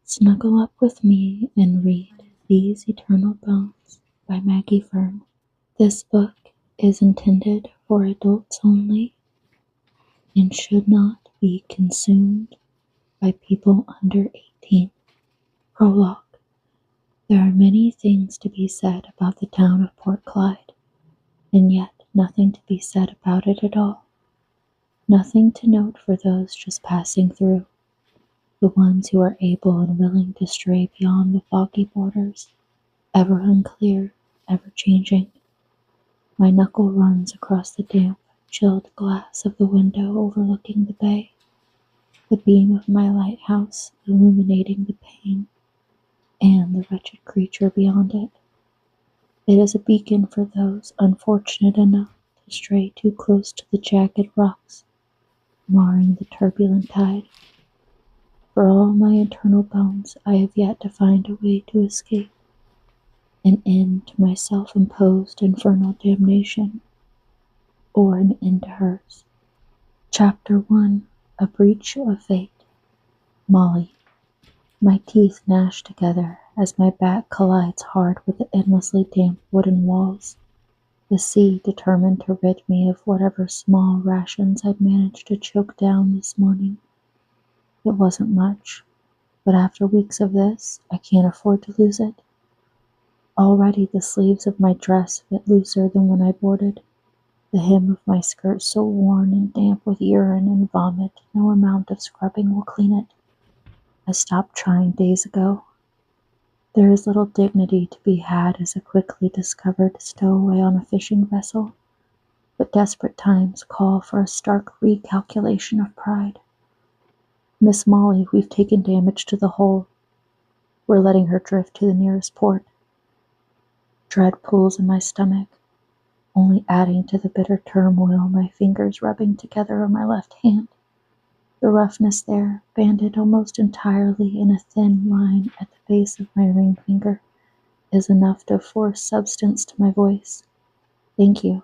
Snuggle up with me and read These Eternal Bones by Maggie Fern. This book is intended for adults only and should not be consumed by people under 18. Prologue. There are many things to be said about the town of Port Clyde, and yet nothing to be said about it at all. Nothing to note for those just passing through, the ones who are able and willing to stray beyond the foggy borders, ever unclear, ever changing. My knuckle runs across the damp, chilled glass of the window overlooking the bay, the beam of my lighthouse illuminating the pane and the wretched creature beyond it. It is a beacon for those unfortunate enough to stray too close to the jagged rocks, marring the turbulent tide. For all my internal bones, I have yet to find a way to escape, an end to my self-imposed infernal damnation, or an end to hers. Chapter 1. A Breach of Fate. Molly. My teeth gnash together as my back collides hard with the endlessly damp wooden walls, the sea determined to rid me of whatever small rations I'd managed to choke down this morning. It wasn't much, but after weeks of this, I can't afford to lose it. Already the sleeves of my dress fit looser than when I boarded, the hem of my skirt so worn and damp with urine and vomit no amount of scrubbing will clean it. I stopped trying days ago. There is little dignity to be had as a quickly discovered stowaway on a fishing vessel, but desperate times call for a stark recalculation of pride. Miss Molly, we've taken damage to the hull. We're letting her drift to the nearest port. Dread pulls in my stomach, only adding to the bitter turmoil my fingers rubbing together on my left hand. The roughness there, banded almost entirely in a thin line at the base of my ring finger, is enough to force substance to my voice. Thank you.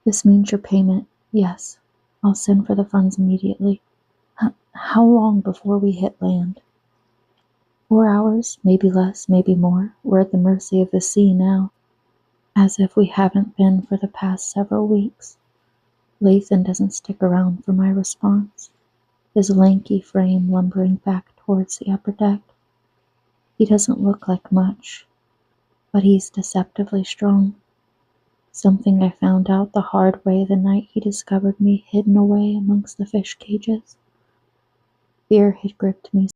This means your payment. Yes, I'll send for the funds immediately. How long before we hit land? 4 hours, maybe less, maybe more. We're at the mercy of the sea now, as if we haven't been for the past several weeks. Lathan doesn't stick around for my response, his lanky frame lumbering back towards the upper deck. He doesn't look like much, but he's deceptively strong. Something I found out the hard way the night he discovered me hidden away amongst the fish cages. Fear had gripped me